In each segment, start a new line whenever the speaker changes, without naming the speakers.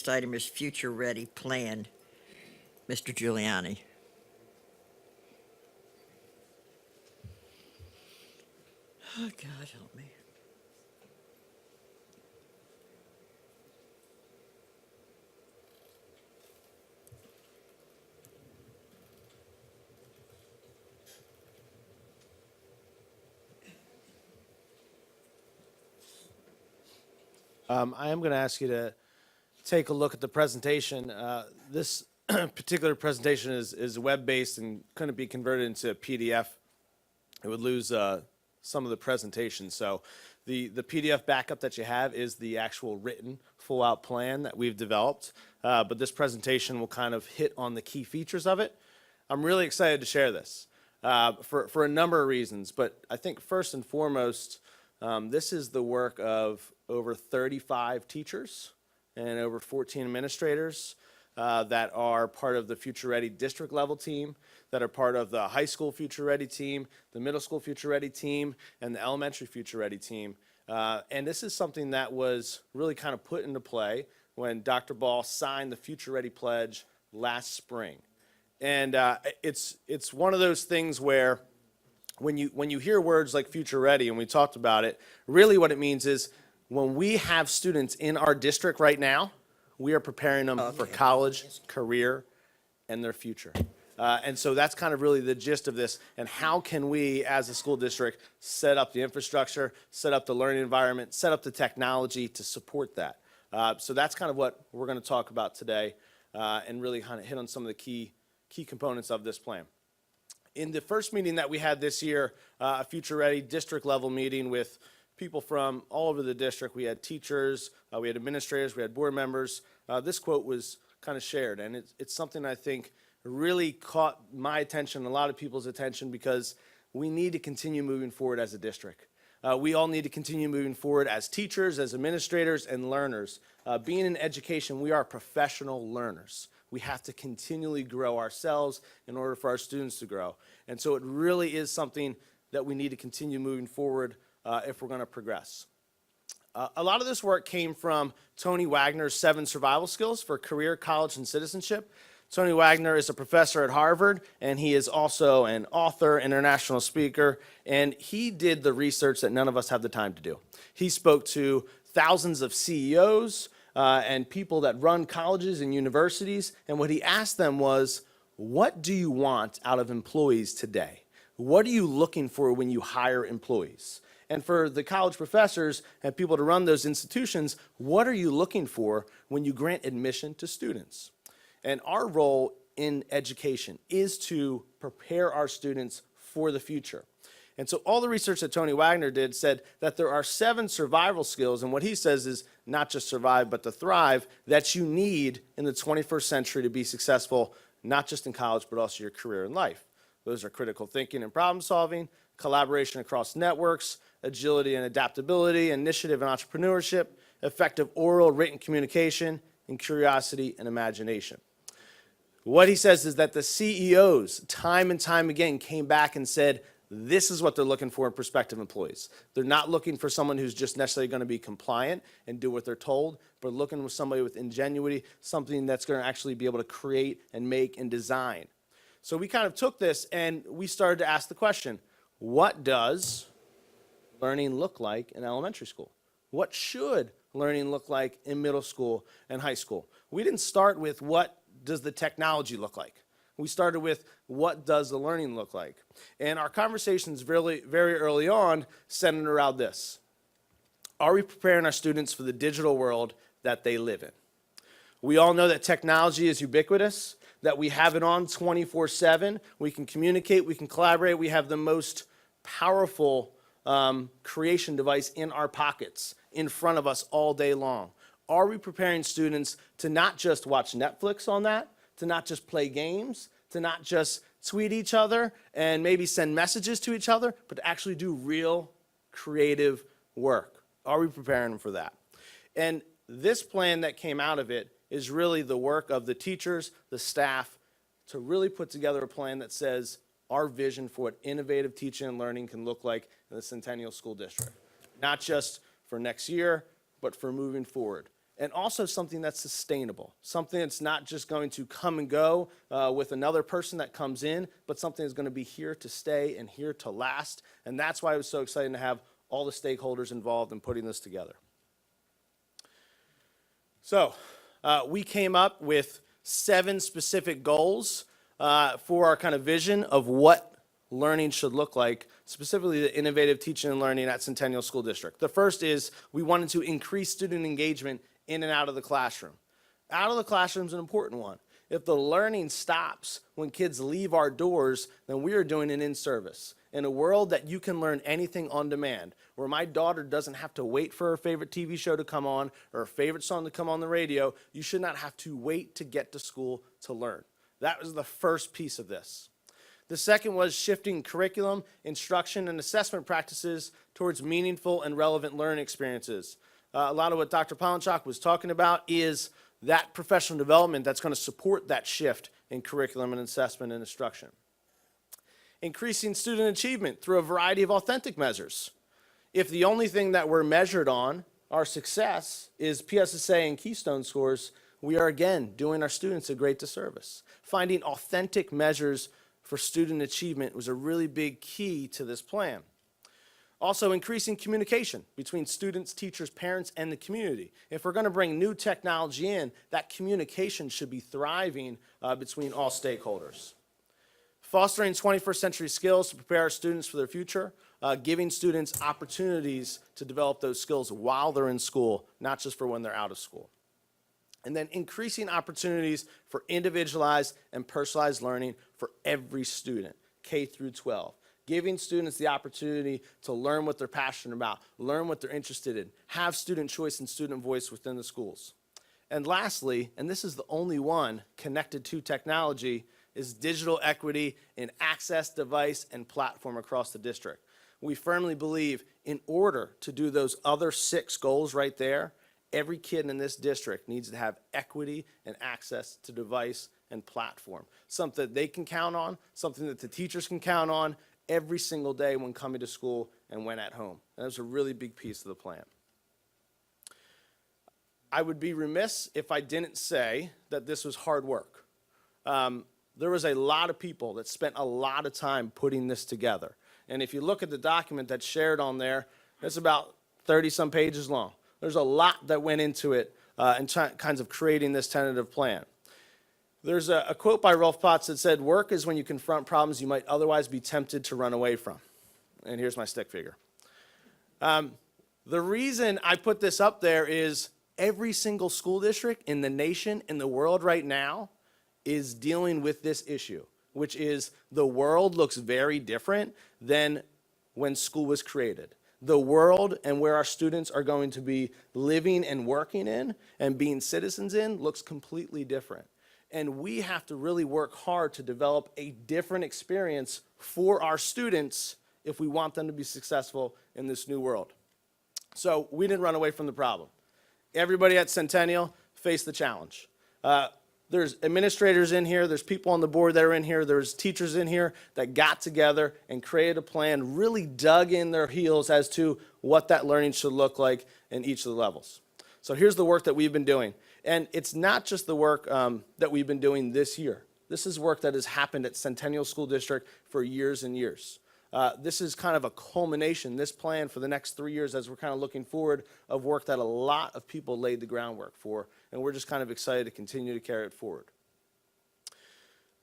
next item is Future Ready Plan. Mr. Giuliani. Oh, God help me.
I am going to ask you to take a look at the presentation. This particular presentation is web-based and couldn't be converted into a PDF. It would lose some of the presentation. So the PDF backup that you have is the actual written full-out plan that we've developed. But this presentation will kind of hit on the key features of it. I'm really excited to share this for a number of reasons. But I think first and foremost, this is the work of over 35 teachers and over 14 administrators that are part of the Future Ready district level team, that are part of the high school Future Ready team, the middle school Future Ready team, and the elementary Future Ready team. And this is something that was really kind of put into play when Dr. Ball signed the Future Ready Pledge last spring. And it's one of those things where when you hear words like Future Ready, and we talked about it, really what it means is when we have students in our district right now, we are preparing them for college, career, and their future. And so that's kind of really the gist of this. And how can we, as a school district, set up the infrastructure, set up the learning environment, set up the technology to support that? So that's kind of what we're going to talk about today and really kind of hit on some of the key components of this plan. In the first meeting that we had this year, a Future Ready district level meeting with people from all over the district. We had teachers, we had administrators, we had board members. This quote was kind of shared, and it's something I think really caught my attention, a lot of people's attention, because we need to continue moving forward as a district. We all need to continue moving forward as teachers, as administrators, and learners. Being in education, we are professional learners. We have to continually grow ourselves in order for our students to grow. And so it really is something that we need to continue moving forward if we're going to progress. A lot of this work came from Tony Wagner's 7 Survival Skills for Career, College, and Citizenship. Tony Wagner is a professor at Harvard, and he is also an author, international speaker, and he did the research that none of us have the time to do. He spoke to thousands of CEOs and people that run colleges and universities, and what he asked them was, what do you want out of employees today? What are you looking for when you hire employees? And for the college professors and people to run those institutions, what are you looking for when you grant admission to students? And our role in education is to prepare our students for the future. And so all the research that Tony Wagner did said that there are 7 survival skills, and what he says is not just survive, but to thrive, that you need in the 21st century to be successful, not just in college, but also your career and life. Those are critical thinking and problem solving, collaboration across networks, agility and adaptability, initiative and entrepreneurship, effective oral written communication, and curiosity and imagination. What he says is that the CEOs, time and time again, came back and said, this is what they're looking for in prospective employees. They're not looking for someone who's just necessarily going to be compliant and do what they're told, but looking for somebody with ingenuity, something that's going to actually be able to create and make and design. So we kind of took this and we started to ask the question, what does learning look like in elementary school? What should learning look like in middle school and high school? We didn't start with what does the technology look like. We started with what does the learning look like? And our conversations really, very early on centered around this. Are we preparing our students for the digital world that they live in? We all know that technology is ubiquitous, that we have it on 24/7. We can communicate, we can collaborate. We have the most powerful creation device in our pockets, in front of us all day long. Are we preparing students to not just watch Netflix on that, to not just play games, to not just tweet each other and maybe send messages to each other, but to actually do real creative work? Are we preparing them for that? And this plan that came out of it is really the work of the teachers, the staff, to really put together a plan that says our vision for what innovative teaching and learning can look like in the Centennial School District. Not just for next year, but for moving forward. and also something that's sustainable, something that's not just going to come and go with another person that comes in, but something that's going to be here to stay and here to last. And that's why it was so exciting to have all the stakeholders involved in putting this together. So we came up with 7 specific goals for our kind of vision of what learning should look like, specifically the innovative teaching and learning at Centennial School District. The first is we wanted to increase student engagement in and out of the classroom. Out of the classroom is an important one. If the learning stops when kids leave our doors, then we are doing an in-service. In a world that you can learn anything on demand, where my daughter doesn't have to wait for her favorite TV show to come on or her favorite song to come on the radio, you should not have to wait to get to school to learn. That was the first piece of this. The second was shifting curriculum, instruction, and assessment practices towards meaningful and relevant learning experiences. A lot of what Dr. Palanchak was talking about is that professional development that's going to support that shift in curriculum and assessment and instruction. Increasing student achievement through a variety of authentic measures. If the only thing that we're measured on, our success, is PSSA and Keystone scores, we are again doing our students a great disservice. Finding authentic measures for student achievement was a really big key to this plan. Also, increasing communication between students, teachers, parents, and the community. If we're going to bring new technology in, that communication should be thriving between all stakeholders. Fostering 21st century skills to prepare our students for their future, giving students opportunities to develop those skills while they're in school, not just for when they're out of school. And then increasing opportunities for individualized and personalized learning for every student, K through 12. Giving students the opportunity to learn what they're passionate about, learn what they're interested in, have student choice and student voice within the schools. And lastly, and this is the only one connected to technology, is digital equity in access, device, and platform across the district. We firmly believe in order to do those other 6 goals right there, every kid in this district needs to have equity and access to device and platform. Something that they can count on, something that the teachers can count on every single day when coming to school and when at home. And that was a really big piece of the plan. I would be remiss if I didn't say that this was hard work. There was a lot of people that spent a lot of time putting this together. And if you look at the document that's shared on there, it's about 30-some pages long. There's a lot that went into it in kinds of creating this tentative plan. There's a quote by Rolf Potts that said, "Work is when you confront problems you might otherwise be tempted to run away from." And here's my stick figure. The reason I put this up there is every single school district in the nation, in the world right now, is dealing with this issue, which is the world looks very different than when school was created. The world and where our students are going to be living and working in and being citizens in looks completely different. And we have to really work hard to develop a different experience for our students if we want them to be successful in this new world. So we didn't run away from the problem. Everybody at Centennial faced the challenge. There's administrators in here, there's people on the board that are in here, there's teachers in here that got together and created a plan, really dug in their heels as to what that learning should look like in each of the levels. So here's the work that we've been doing. And it's not just the work that we've been doing this year. This is work that has happened at Centennial School District for years and years. This is kind of a culmination, this plan for the next 3 years as we're kind of looking forward of work that a lot of people laid the groundwork for, and we're just kind of excited to continue to carry it forward.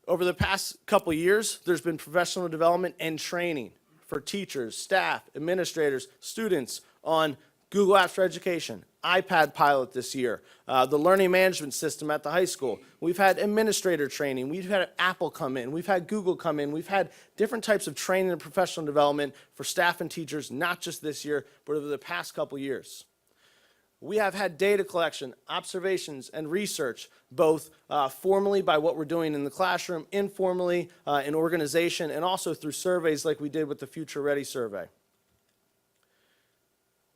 Over the past couple years, there's been professional development and training for teachers, staff, administrators, students on Google Apps for Education, iPad pilot this year, the learning management system at the high school. We've had administrator training. We've had Apple come in. We've had Google come in. We've had different types of training and professional development for staff and teachers, not just this year, but over the past couple years. We have had data collection, observations, and research, both formally by what we're doing in the classroom, informally in organization, and also through surveys like we did with the Future Ready survey.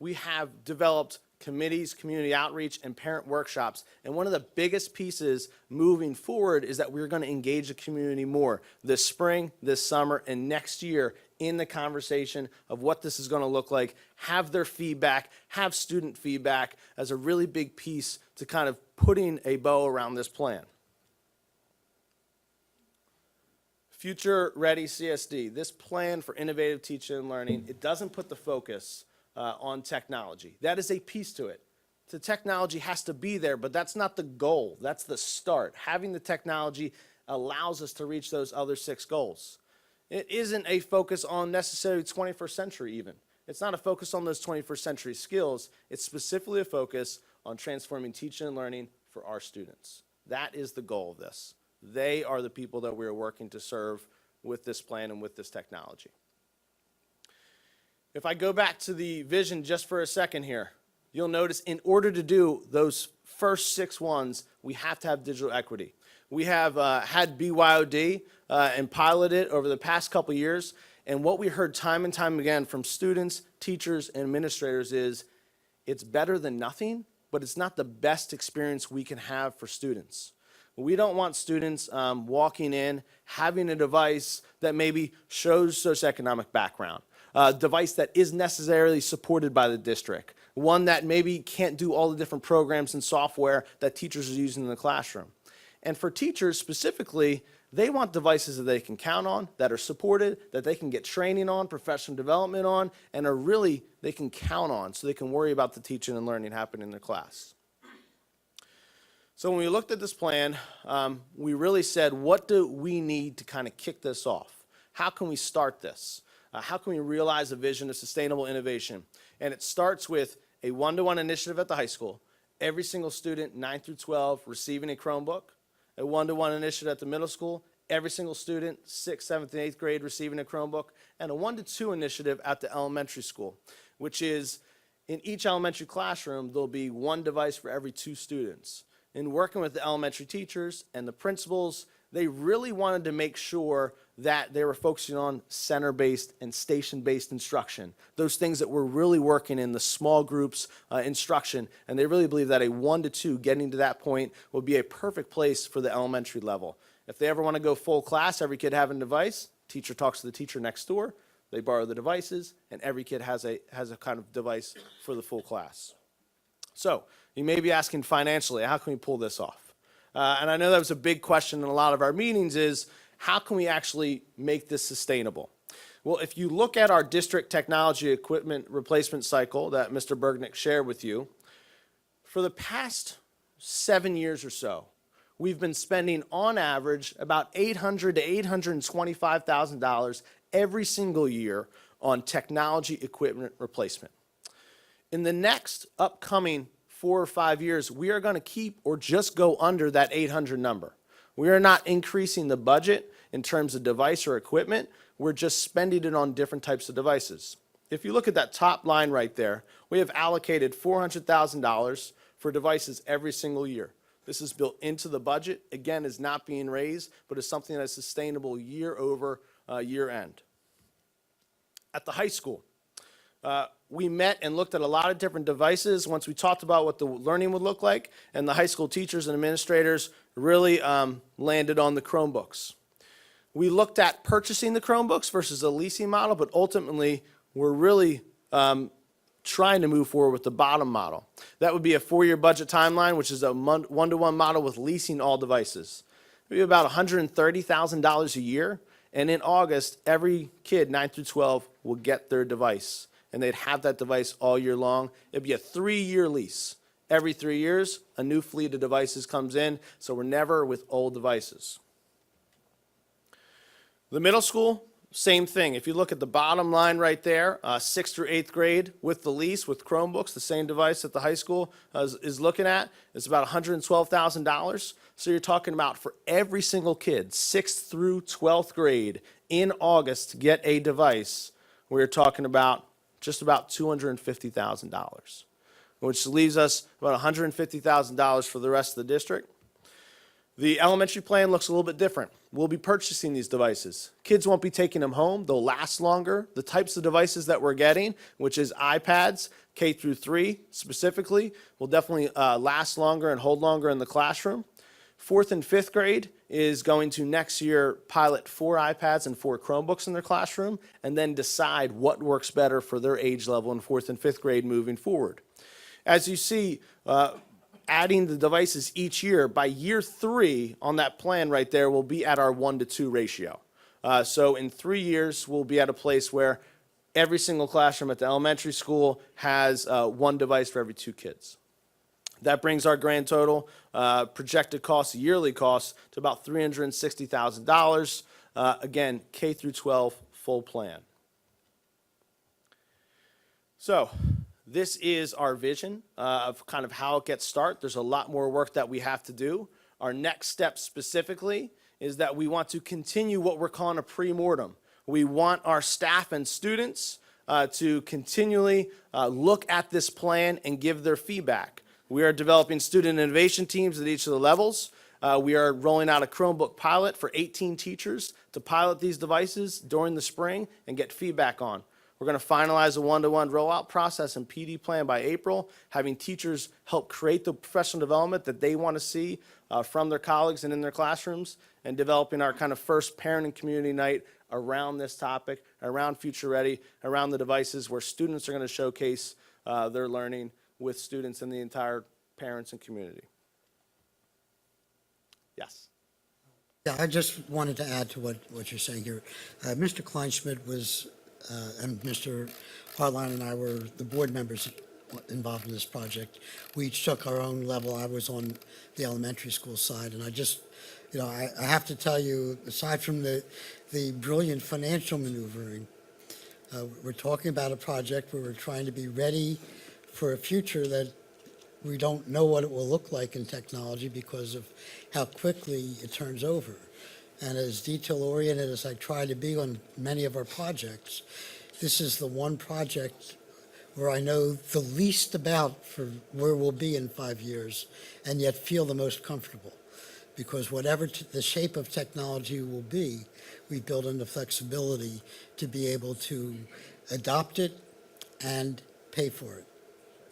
We have developed committees, community outreach, and parent workshops. And one of the biggest pieces moving forward is that we're going to engage the community more this spring, this summer, and next year in the conversation of what this is going to look like, have their feedback, have student feedback as a really big piece to kind of putting a bow around this plan. Future Ready CSD, this plan for innovative teaching and learning, it doesn't put the focus on technology. That is a piece to it. The technology has to be there, but that's not the goal. That's the start. Having the technology allows us to reach those other 6 goals. It isn't a focus on necessarily 21st century even. It's not a focus on those 21st century skills. It's specifically a focus on transforming teaching and learning for our students. That is the goal of this. They are the people that we are working to serve with this plan and with this technology. If I go back to the vision just for a second here, you'll notice in order to do those first 6 ones, we have to have digital equity. We have had BYOD and piloted over the past couple years, and what we heard time and time again from students, teachers, and administrators is it's better than nothing, but it's not the best experience we can have for students. We don't want students walking in, having a device that maybe shows socioeconomic background, a device that isn't necessarily supported by the district, one that maybe can't do all the different programs and software that teachers are using in the classroom. And for teachers specifically, they want devices that they can count on, that are supported, that they can get training on, professional development on, and are really, they can count on so they can worry about the teaching and learning happening in their class. So when we looked at this plan, we really said, what do we need to kind of kick this off? How can we start this? How can we realize a vision of sustainable innovation? And it starts with a one-to-one initiative at the high school, every single student, 9 through 12, receiving a Chromebook, a one-to-one initiative at the middle school, every single student, 6th, 7th, and 8th grade, receiving a Chromebook, and a 1-to-2 initiative at the elementary school, which is in each elementary classroom, there'll be 1 device for every 2 students. In working with the elementary teachers and the principals, they really wanted to make sure that they were focusing on center-based and station-based instruction, those things that were really working in the small groups instruction, and they really believe that a 1-to-2, getting to that point, would be a perfect place for the elementary level. If they ever want to go full class, every kid having a device, teacher talks to the teacher next door, they borrow the devices, and every kid has a kind of device for the full class. So, you may be asking financially, how can we pull this off? And I know that was a big question in a lot of our meetings is, how can we actually make this sustainable? Well, if you look at our district technology equipment replacement cycle that Mr. Bergnick shared with you, for the past 7 years or so, we've been spending on average about $800,000 to $825,000 every single year on technology equipment replacement. In the next upcoming 4 or 5 years, we are going to keep or just go under that 800 number. We are not increasing the budget in terms of device or equipment. We're just spending it on different types of devices. If you look at that top line right there, we have allocated $400,000 for devices every single year. This is built into the budget. Again, is not being raised, but is something that is sustainable year over year end. At the high school, we met and looked at a lot of different devices once we talked about what the learning would look like, and the high school teachers and administrators really landed on the Chromebooks. We looked at purchasing the Chromebooks versus a leasing model, but ultimately we're really trying to move forward with the bottom model. That would be a 4-year budget timeline, which is a one-to-one model with leasing all devices. It would be about $130,000 a year, and in August, every kid 9 through 12 will get their device. And they'd have that device all year long. It'd be a 3-year lease. Every 3 years, a new fleet of devices comes in, so we're never with old devices. The middle school, same thing. If you look at the bottom line right there, 6th through 8th grade with the lease, with Chromebooks, the same device that the high school is looking at, it's about $112,000. So you're talking about for every single kid, 6th through 12th grade, in August to get a device, we're talking about just about $250,000, which leaves us about $150,000 for the rest of the district. The elementary plan looks a little bit different. We'll be purchasing these devices. Kids won't be taking them home. They'll last longer. The types of devices that we're getting, which is iPads, K through 3 specifically will definitely last longer and hold longer in the classroom. 4th and 5th grade is going to next year pilot 4 iPads and 4 Chromebooks in their classroom, and then decide what works better for their age level in 4th and 5th grade moving forward. As you see, adding the devices each year, by year 3 on that plan right there, we'll be at our 1-to-2 ratio. So in 3 years, we'll be at a place where every single classroom at the elementary school has 1 device for every 2 kids. That brings our grand total projected cost, yearly cost, to about $360,000. Again, K through 12, full plan. So this is our vision of kind of how it gets started. There's a lot more work that we have to do. Our next step specifically is that we want to continue what we're calling a pre-mortem. We want our staff and students to continually look at this plan and give their feedback. We are developing student innovation teams at each of the levels. We are rolling out a Chromebook pilot for 18 teachers to pilot these devices during the spring and get feedback on. We're going to finalize a one-to-one rollout process and PD plan by April, having teachers help create the professional development that they want to see from their colleagues and in their classrooms, and developing our kind of first parent and community night around this topic, around Future Ready, around the devices, where students are going to showcase their learning with students and the entire parents and community. Yes.
Yeah, I just wanted to add to what you're saying here. Mr. Kleinschmidt was, and Mr. Hartline and I were the board members involved in this project. We each took our own level. I was on the elementary school side, and I just, I have to tell you, aside from the brilliant financial maneuvering, we're talking about a project where we're trying to be ready for a future that we don't know what it will look like in technology because of how quickly it turns over. And as detail-oriented as I try to be on many of our projects, this is the one project where I know the least about for where we'll be in 5 years, and yet feel the most comfortable. Because whatever the shape of technology will be, we build in the flexibility to be able to adopt it and pay for it.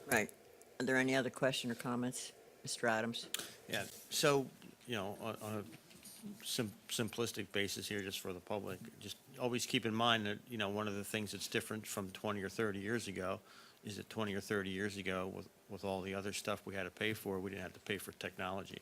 Right. Are there any other question or comments? Mr. Adams?
Yeah, so, on a simplistic basis here, just for the public, just always keep in mind that, one of the things that's different from 20 or 30 years ago is that 20 or 30 years ago, with all the other stuff we had to pay for, we didn't have to pay for technology.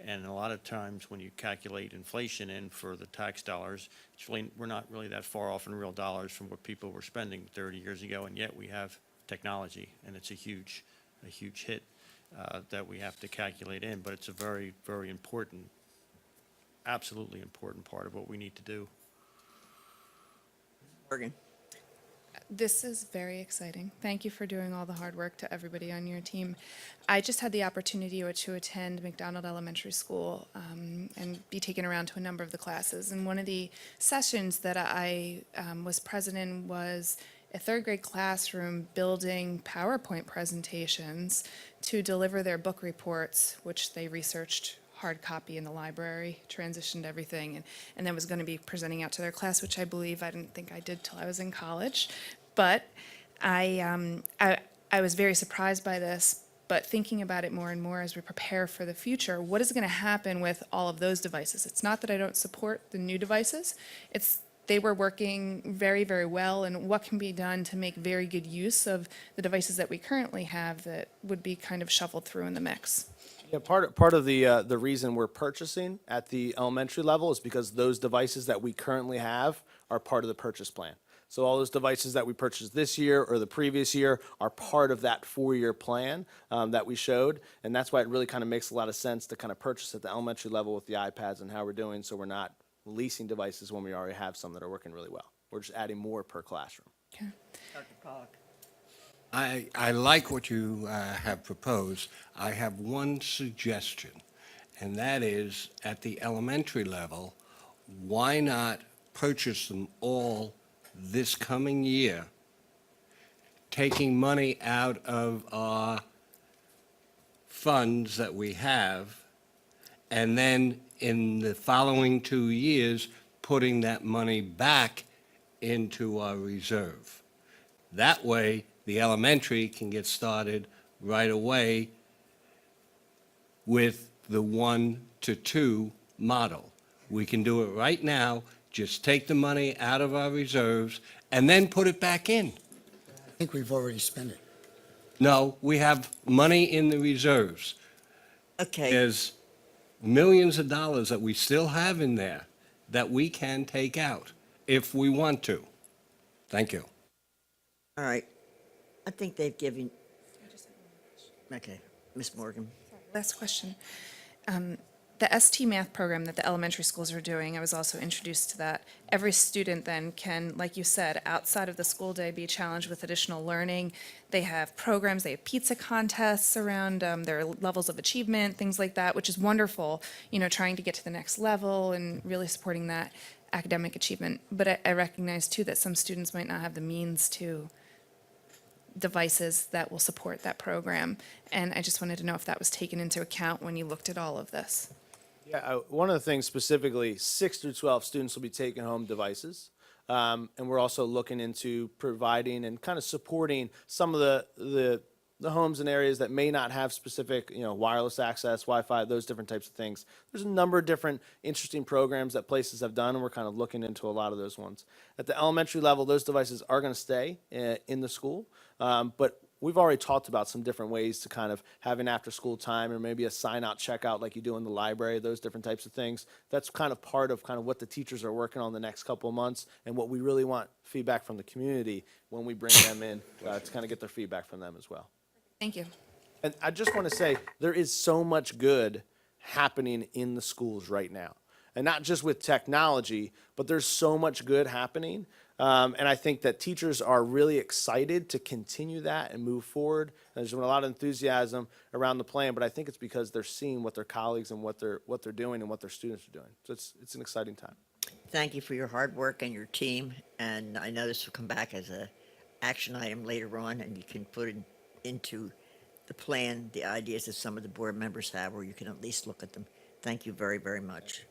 And a lot of times when you calculate inflation in for the tax dollars, we're not really that far off in real dollars from what people were spending 30 years ago, and yet we have technology, and it's a huge hit that we have to calculate in, but it's a very, very important, absolutely important part of what we need to do.
Morgan?
This is very exciting. Thank you for doing all the hard work to everybody on your team. I just had the opportunity to attend McDonald Elementary School and be taken around to a number of the classes. And one of the sessions that I was present in was a third grade classroom building PowerPoint presentations to deliver their book reports, which they researched hard copy in the library, transitioned everything, and then was going to be presenting out to their class, which I believe I didn't think I did till I was in college. But I was very surprised by this, but thinking about it more and more as we prepare for the future, what is going to happen with all of those devices? It's not that I don't support the new devices, they were working very, very well, and what can be done to make very good use of the devices that we currently have that would be kind of shuffled through in the mix.
Yeah, part of the reason we're purchasing at the elementary level is because those devices that we currently have are part of the purchase plan. So all those devices that we purchased this year or the previous year are part of that 4-year plan that we showed, and that's why it really kind of makes a lot of sense to kind of purchase at the elementary level with the iPads and how we're doing, so we're not leasing devices when we already have some that are working really well. We're just adding more per classroom.
Okay.
Dr. Pollack?
I like what you have proposed. I have one suggestion, and that is, at the elementary level, why not purchase them all this coming year, taking money out of our funds that we have, and then in the following 2 years, putting that money back into our reserve. That way, the elementary can get started right away with the 1 to 2 model. We can do it right now, just take the money out of our reserves and then put it back in.
I think we've already spent it.
No, we have money in the reserves.
Okay,
There's millions of dollars that we still have in there that we can take out if we want to. Thank you.
all right. I think they've given, okay, Ms. Morgan.
Last question. The ST math program that the elementary schools are doing, I was also introduced to that. Every student then can, like you said, outside of the school day, be challenged with additional learning. They have programs, they have pizza contests around their levels of achievement, things like that, which is wonderful, you know, trying to get to the next level and really supporting that academic achievement. But I recognize too that some students might not have the means to devices that will support that program. And I just wanted to know if that was taken into account when you looked at all of this.
Yeah, one of the things specifically, 6 through 12 students will be taking home devices. And we're also looking into providing and kind of supporting some of the homes and areas that may not have specific, you know, wireless access, Wi-Fi, those different types of things. There's a number of different interesting programs that places have done, and we're kind of looking into a lot of those ones. At the elementary level, those devices are going to stay in the school, but we've already talked about some different ways to kind of have an after-school time or maybe a sign-out checkout like you do in the library, those different types of things. That's kind of part of kind of what the teachers are working on the next couple of months and what we really want feedback from the community when we bring them in to kind of get their feedback from them as well.
Thank you.
And I just want to say, there is so much good happening in the schools right now. And not just with technology, but there's so much good happening. And I think that teachers are really excited to continue that and move forward. And there's been a lot of enthusiasm around the plan, but I think it's because they're seeing what their colleagues and what they're doing and what their students are doing. So it's an exciting time.
Thank you for your hard work and your team, and I know this will come back as a action item later on, and you can put it into the plan, the ideas that some of the board members have, or you can at least look at them. Thank you very, very much.